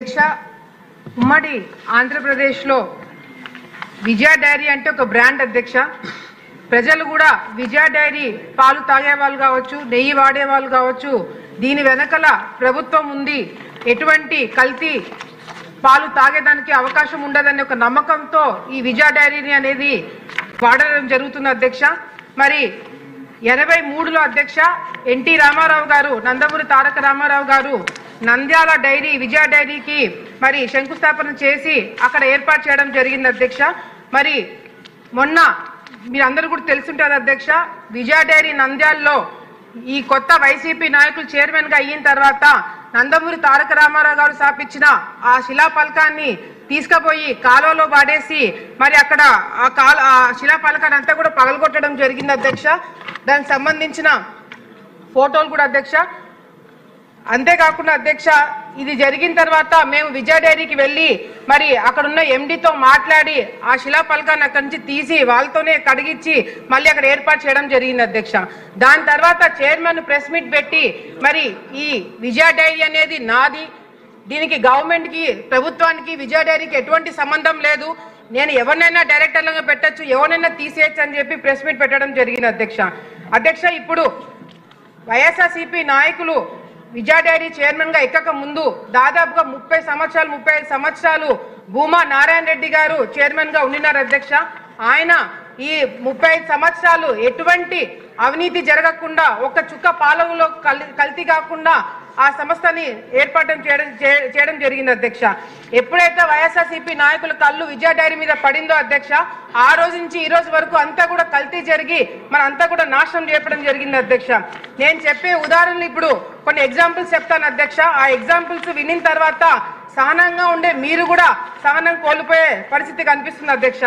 ఉమ్మడి ఆంధ్రప్రదేశ్లో విజయ డైరీ అంటే ఒక బ్రాండ్ అధ్యక్ష. ప్రజలు కూడా విజయ డైరీ పాలు తాగేవాళ్ళు కావచ్చు, నెయ్యి వాడేవాళ్ళు కావచ్చు, దీని వెనకల ప్రభుత్వం ఉంది, ఎటువంటి కల్తీ పాలు తాగేదానికి అవకాశం ఉండదనే ఒక నమ్మకంతో ఈ విజయ డైరీని అనేది వాడడం జరుగుతుంది అధ్యక్ష. మరి 83లో అధ్యక్ష ఎన్టీ రామారావు గారు, నందమూరి తారక రామారావు గారు నంద్యాల డైరీ విజయ డైరీకి మరి శంకుస్థాపన చేసి అక్కడ ఏర్పాటు చేయడం జరిగింది అధ్యక్ష. మరి మొన్న మీరందరూ కూడా తెలుసుంటారు అధ్యక్ష, విజయ డైరీ నంద్యాలలో ఈ కొత్త వైసీపీ నాయకులు చైర్మన్ గా అయిన తర్వాత నందమూరి తారక రామారావు గారు స్థాపించిన ఆ శిలాఫలకాన్ని తీసుకుపోయి కాలువలో వాడేసి మరి అక్కడ ఆ శిలాఫలకాన్ని అంతా కూడా పగలగొట్టడం జరిగింది అధ్యక్ష. దానికి సంబంధించిన ఫోటోలు కూడా అధ్యక్ష. అంతేకాకుండా అధ్యక్ష, ఇది జరిగిన తర్వాత మేము విజయ డైరీకి వెళ్ళి మరి అక్కడున్న ఎండితో మాట్లాడి ఆ శిలాఫలకాన్ని అక్కడి నుంచి తీసి వాళ్ళతోనే కడిగించి మళ్ళీ అక్కడ ఏర్పాటు చేయడం జరిగింది అధ్యక్ష. దాని తర్వాత చైర్మన్ ప్రెస్ మీట్ పెట్టి మరి ఈ విజయ డైరీ అనేది నాది, దీనికి గవర్నమెంట్కి ప్రభుత్వానికి విజయ డైరీకి ఎటువంటి సంబంధం లేదు, నేను ఎవరినైనా డైరెక్టర్లుగా పెట్టచ్చు, ఎవరినైనా తీసేయచ్చు అని చెప్పి ప్రెస్ మీట్ పెట్టడం జరిగింది అధ్యక్ష. అధ్యక్ష, ఇప్పుడు వైఎస్ఆర్సీపీ నాయకులు విజయ డైరీ చైర్మన్ గా ఎక్కక ముందు దాదాపుగా 35 సంవత్సరాలు భూమా నారాయణ రెడ్డి గారు చైర్మన్ గా ఉండినారు అధ్యక్ష. ఆయన ఈ 35 సంవత్సరాలు ఎటువంటి అవినీతి జరగకుండా, ఒక్క చుక్క పాలనలో కల్తీ కాకుండా ఆ సంస్థని ఏర్పాటు చేయడం జరిగింది అధ్యక్ష. ఎప్పుడైతే వైఎస్ఆర్సీపీ నాయకుల కళ్ళు విజయ డైరీ మీద పడిందో అధ్యక్ష, ఆ రోజు నుంచి ఈ రోజు వరకు అంతా కూడా కల్తీ జరిగి మన అంతా కూడా నాశనం చేయడం జరిగింది అధ్యక్ష. నేను చెప్పే ఉదాహరణలు ఇప్పుడు కొన్ని ఎగ్జాంపుల్స్ చెప్తాను అధ్యక్ష. ఆ ఎగ్జాంపుల్స్ వినిన తర్వాత సహనంగా ఉండే మీరు కూడా సహనం కోల్పోయే పరిస్థితి కనిపిస్తుంది అధ్యక్ష.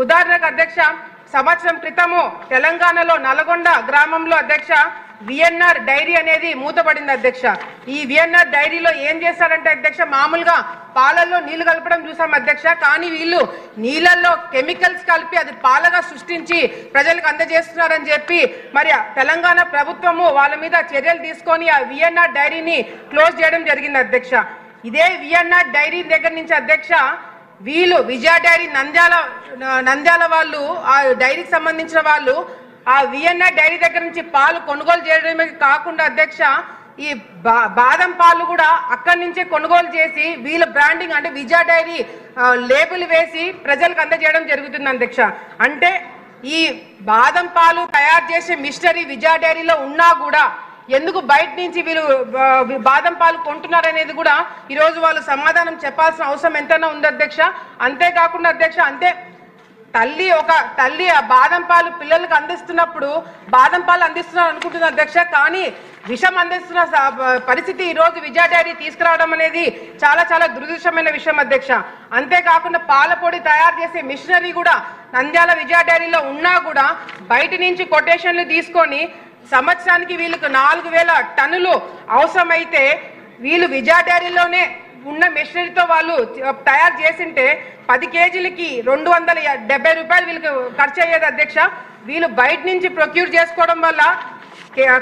ఉదాహరణకు అధ్యక్ష, సంవత్సరం క్రితము తెలంగాణలో నల్గొండ గ్రామంలో అధ్యక్ష విఎన్ఆర్ డైరీ అనేది మూతపడింది అధ్యక్ష. ఈ విఎన్ఆర్ డైరీలో ఏం చేస్తారంటే అధ్యక్ష, మామూలుగా పాలల్లో నీళ్లు కలపడం చూసాం అధ్యక్ష, కానీ వీళ్ళు నీళ్ళల్లో కెమికల్స్ కలిపి అది పాలగా సృష్టించి ప్రజలకు అందజేస్తున్నారని చెప్పి మరి తెలంగాణ ప్రభుత్వము వాళ్ళ మీద చర్యలు తీసుకొని ఆ విఎన్ఆర్ డైరీని క్లోజ్ చేయడం జరిగింది అధ్యక్ష. ఇదే విఎన్ఆర్ డైరీ దగ్గర నుంచి అధ్యక్ష వీళ్ళు విజయ డైరీ నంద్యాల వాళ్ళు, ఆ డైరీకి సంబంధించిన వాళ్ళు ఆ విఎన్ఆర్ డైరీ దగ్గర నుంచి పాలు కొనుగోలు చేయడమే కాకుండా అధ్యక్ష, ఈ బాదం పాలు కూడా అక్కడి నుంచే కొనుగోలు చేసి వీళ్ళ బ్రాండింగ్ అంటే విజయ డైరీ లేబుల్ వేసి ప్రజలకు అందజేయడం జరుగుతుంది అధ్యక్ష. అంటే ఈ బాదం పాలు తయారు చేసే మిషనరీ విజయ డైరీలో ఉన్నా కూడా ఎందుకు బయట నుంచి వీళ్ళు బాదం పాలు కొంటున్నారు అనేది కూడా ఈరోజు వాళ్ళు సమాధానం చెప్పాల్సిన అవసరం ఎంతైనా ఉంది అధ్యక్ష. అంతేకాకుండా అధ్యక్ష, తల్లి ఆ బాదం పాలు పిల్లలకు అందిస్తున్నప్పుడు బాదం పాలు అందిస్తున్నారు అనుకుంటుంది అధ్యక్ష, కానీ విషం అందిస్తున్న పరిస్థితి ఈ రోజు విజయ డైరీ తీసుకురావడం అనేది చాలా చాలా దురదృష్టమైన విషయం అధ్యక్ష. అంతేకాకుండా పాల పొడి తయారు చేసే మిషనరీ కూడా నంద్యాల విజయ డైరీలో ఉన్నా కూడా బయట నుంచి కొటేషన్లు తీసుకొని సంవత్సరానికి వీళ్ళకు 4000 టన్నులు అవసరమైతే వీళ్ళు విజయ డైరీలోనే ఉన్న మెషినరీతో వాళ్ళు తయారు చేసింటే 10 కేజీలకి 270 రూపాయలు వీళ్ళకి ఖర్చు అయ్యేది అధ్యక్ష. వీళ్ళు బయట నుంచి ప్రొక్యూర్ చేసుకోవడం వల్ల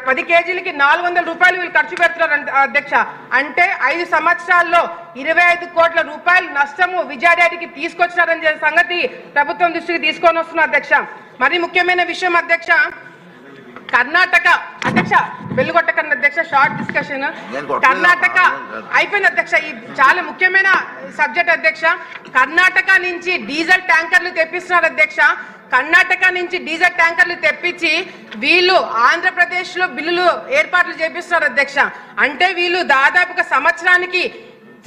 10 కేజీలకి 400 రూపాయలు వీళ్ళు ఖర్చు పెడుతున్నారు అధ్యక్ష. అంటే 5 సంవత్సరాల్లో 25 కోట్ల రూపాయలు నష్టము విజయ డైరీకి తీసుకొచ్చినారని సంగతి ప్రభుత్వం దృష్టికి తీసుకొని వస్తున్నారు అధ్యక్ష. మరి ముఖ్యమైన విషయం అధ్యక్ష, కర్ణాటక అధ్యక్ష వెలుగొట్టకండి అధ్యక్ష, షార్ట్ డిస్కషన్. కర్ణాటక అయిపోయింది అధ్యక్ష. ఈ చాలా ముఖ్యమైన సబ్జెక్ట్ అధ్యక్ష. కర్ణాటక నుంచి డీజిల్ ట్యాంకర్లు తెప్పిస్తున్నారు అధ్యక్ష. కర్ణాటక నుంచి డీజిల్ ట్యాంకర్లు తెప్పించి వీళ్ళు ఆంధ్రప్రదేశ్ లో బిల్లులు ఏర్పాట్లు చేపిస్తున్నారు అధ్యక్ష. అంటే వీళ్ళు దాదాపుగా సంవత్సరానికి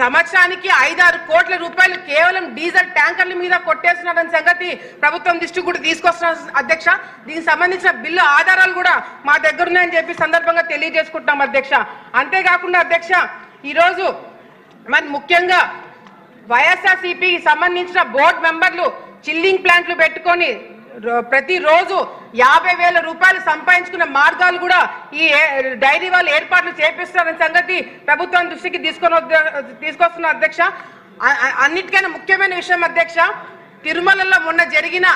5-6 కోట్ల రూపాయలు కేవలం డీజిల్ ట్యాంకర్ల మీద కొట్టేస్తున్నారని సంగతి ప్రభుత్వం దృష్టి కూడా తీసుకొస్తున్నారు అధ్యక్ష. దీనికి సంబంధించిన బిల్లు ఆధారాలు కూడా మా దగ్గర ఉన్నాయని చెప్పి సందర్భంగా తెలియజేసుకుంటున్నాం అధ్యక్ష. అంతేకాకుండా అధ్యక్ష, ఈరోజు మరి ముఖ్యంగా వైఎస్ఆర్సీపీకి సంబంధించిన బోర్డు మెంబర్లు చిల్లింగ్ ప్లాంట్లు పెట్టుకొని ప్రతిరోజు 50,000 రూపాయలు సంపాదించుకున్న మార్గాలు కూడా ఈ డైరీ వాళ్ళు ఏర్పాట్లు చేపిస్తారన్న సంగతి ప్రభుత్వం దృష్టికి తీసుకొస్తున్న అధ్యక్ష. అన్నిటికైనా ముఖ్యమైన విషయం అధ్యక్ష, తిరుమలలో మొన్న జరిగిన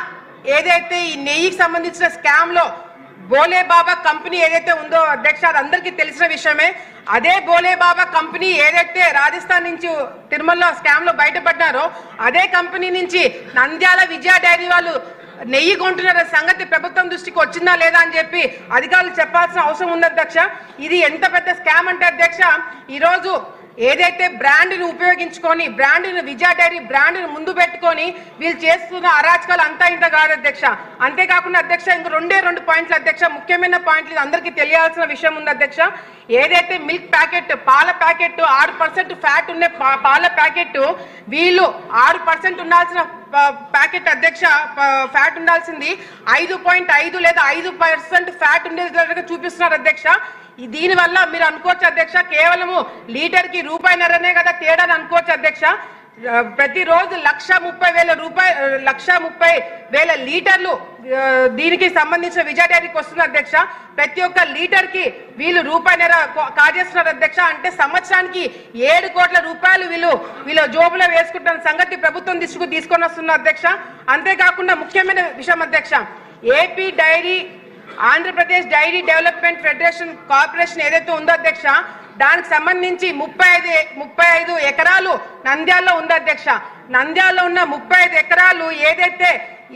ఏదైతే ఈ నెయ్యికి సంబంధించిన స్కామ్ లో బోలే బాబా కంపెనీ ఏదైతే ఉందో అధ్యక్ష, అది అందరికీ తెలిసిన విషయమే. అదే బోలే బాబా కంపెనీ ఏదైతే రాజస్థాన్ నుంచి తిరుమల స్కామ్ లో బయటపడ్డారో అదే కంపెనీ నుంచి నంద్యాల విజయ డైరీ వాళ్ళు నెయ్యి కొంటున్న సంగతి ప్రభుత్వం దృష్టికి వచ్చిందా లేదా అని చెప్పి అధికారులు చెప్పాల్సిన అవసరం ఉంది అధ్యక్ష. ఇది ఎంత పెద్ద స్కామ్ అంటే అధ్యక్ష, ఈరోజు ఏదైతే బ్రాండ్ను ఉపయోగించుకొని బ్రాండ్ను విజయ డైరీ బ్రాండ్ను ముందు పెట్టుకొని వీళ్ళు చేస్తున్న అరాచకాలు అంతా ఇంత కాదు అధ్యక్ష. అంతేకాకుండా అధ్యక్ష ఇంక రెండు పాయింట్లు అధ్యక్ష, ముఖ్యమైన పాయింట్లు అందరికీ తెలియాల్సిన విషయం ఉంది అధ్యక్ష. ఏదైతే మిల్క్ ప్యాకెట్ పాల ప్యాకెట్ 6% ఫ్యాట్ ఉన్న పాల ప్యాకెట్ వీళ్ళు 6% ఉండాల్సిన ప్యాకెట్ అధ్యక్ష ఫ్యాట్ ఉండాల్సింది 5.5 లేదా 5% ఫ్యాట్ ఉండేది చూపిస్తున్నారు అధ్యక్ష. దీని వల్ల మీరు అనుకోవచ్చు అధ్యక్ష, కేవలము లీటర్కి ₹1.5 కదా తేడా అని అనుకోవచ్చు అధ్యక్ష. ప్రతిరోజు 1,30,000 లీటర్లు దీనికి సంబంధించిన విజయ డైరీకి వస్తుంది అధ్యక్ష. ప్రతి ఒక్క లీటర్ కి వీళ్ళు ₹1.5 కాజేస్తున్నారు అధ్యక్ష. అంటే సంవత్సరానికి 7 కోట్ల రూపాయలు వీళ్ళ జోబులో వేసుకుంటున్న సంగతి ప్రభుత్వం తీసుకొని వస్తున్నారు అధ్యక్ష. అంతేకాకుండా ముఖ్యమైన విషయం అధ్యక్ష, AP dairy Andhra Pradesh dairy development federation corporation ఏదైతే ఉందో అధ్యక్ష, దానికి సంబంధించి 35 ఎకరాలు నంద్యాలలో ఉంది అధ్యక్ష. నంద్యాలలో ఉన్న 35 ఎకరాలు ఏదైతే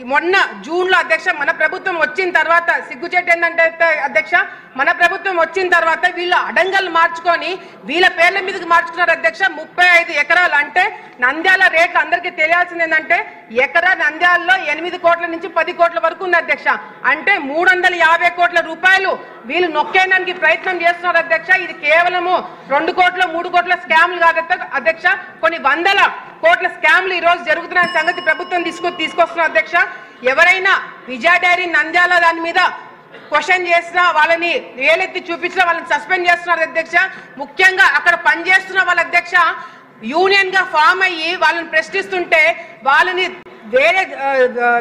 మొన్న జూన్ లో అధ్యక్ష మన ప్రభుత్వం వచ్చిన తర్వాత సిగ్గుచేటు ఏంటంటే అధ్యక్ష, మన ప్రభుత్వం వచ్చిన తర్వాత వీళ్ళు అడంగలు మార్చుకొని వీళ్ళ పేర్ల మీదకి మార్చుకున్నారు అధ్యక్ష. 35 ఎకరాలు అంటే నంద్యాల రేట్లు అందరికీ తెలియాల్సింది ఏంటంటే ఎకరా నంద్యాలలో 8 కోట్ల నుంచి 10 కోట్ల వరకు ఉంది అధ్యక్ష. అంటే 350 కోట్ల రూపాయలు వీళ్ళు నొక్కేయడానికి ప్రయత్నం చేస్తున్నారు అధ్యక్ష. ఇది కేవలము 2 కోట్ల 3 కోట్ల స్కామ్లు కాదు అధ్యక్ష, కొన్ని వందల కోట్ల స్కామ్లు ఈ రోజు జరుగుతున్న సంగతి ప్రభుత్వం తీసుకొస్తున్నారు అధ్యక్ష. ఎవరైనా విజయ డైరీ నంద్యాల దాని మీద క్వశ్చన్ చేసినా వాళ్ళని వేలెత్తి చూపించినా వాళ్ళని సస్పెండ్ చేస్తున్నారు అధ్యక్ష. ముఖ్యంగా అక్కడ పనిచేస్తున్న వాళ్ళ అధ్యక్ష యూనియన్ గా ఫామ్ అయ్యి వాళ్ళని ప్రశ్నిస్తుంటే వాళ్ళని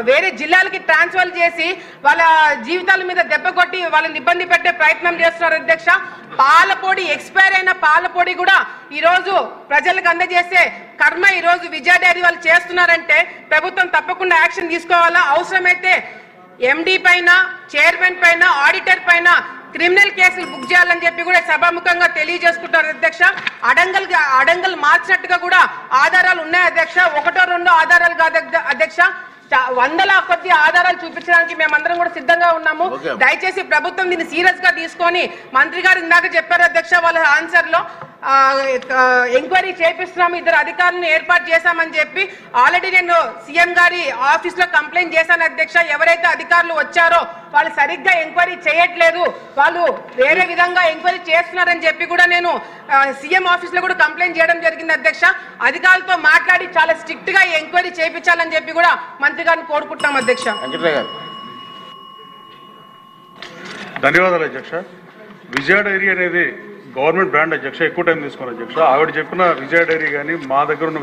వేరే జిల్లాలకి ట్రాన్స్ఫర్ చేసి వాళ్ళ జీవితాల మీద దెబ్బ కొట్టి వాళ్ళని ఇబ్బంది పెట్టే ప్రయత్నం చేస్తున్నారు అధ్యక్ష. పాలపొడి ఎక్స్పైర్ అయిన పాలపొడి కూడా ఈ రోజు ప్రజలకు అందజేసే కర్మ ఈ రోజు విజయ డైరీ వాళ్ళు చేస్తున్నారంటే ప్రభుత్వం తప్పకుండా యాక్షన్ తీసుకోవాలా. అవసరమైతే ఎండి పైన, చైర్మన్ పైన, ఆడిటర్ పైన క్రిమినల్ కేసులు బుక్ చేయాలని చెప్పి కూడా సభాముఖంగా తెలియజేసుకుంటారు అధ్యక్ష. అడంగల్ మార్చినట్టుగా కూడా ఆధారాలు ఉన్నాయి అధ్యక్ష. 1-2 ఆధారాలు కాదు అధ్యక్ష, వందల కొద్ది ఆధారాలు చూపించడానికి మేమందరం కూడా సిద్ధంగా ఉన్నాము. దయచేసి ప్రభుత్వం దీన్ని సీరియస్ గా తీసుకొని, మంత్రి గారు ఇందాక చెప్పారు అధ్యక్ష వాళ్ళ ఆన్సర్ లో ఎంక్వైరీ చేపిస్తున్నాము, 2 అధికారులను ఏర్పాటు చేశామని చెప్పి ఆల్రెడీ నేను సీఎం గారి ఆఫీస్ లో కంప్లైంట్ చేశాను అధ్యక్ష. ఎవరైతే అధికారులు వచ్చారో వాళ్ళు సరిగ్గా ఎంక్వైరీ చేయట్లేదు, వాళ్ళు వేరే విధంగా ఎంక్వైరీ చేస్తున్నారని చెప్పి కూడా నేను సీఎం ఆఫీస్ లో కూడా కంప్లైంట్ చేయడం జరిగింది అధ్యక్ష. అధికారులతో మాట్లాడి చాలా స్ట్రిక్ట్ గా ఎంక్వైరీ చేయించాలని చెప్పి కూడా మంత్రి గారిని కోరుకుంటున్నాం అధ్యక్ష. ధన్యవాదాలు అధ్యక్ష. విజయ డైరీ అనేది గవర్నమెంట్ బ్రాండ్ అధ్యక్ష, ఎక్కువ టైం తీసుకోవాలి అధ్యక్ష. ఆవిడ చెప్పిన విజయ డైరీ కానీ మా దగ్గర ఉన్న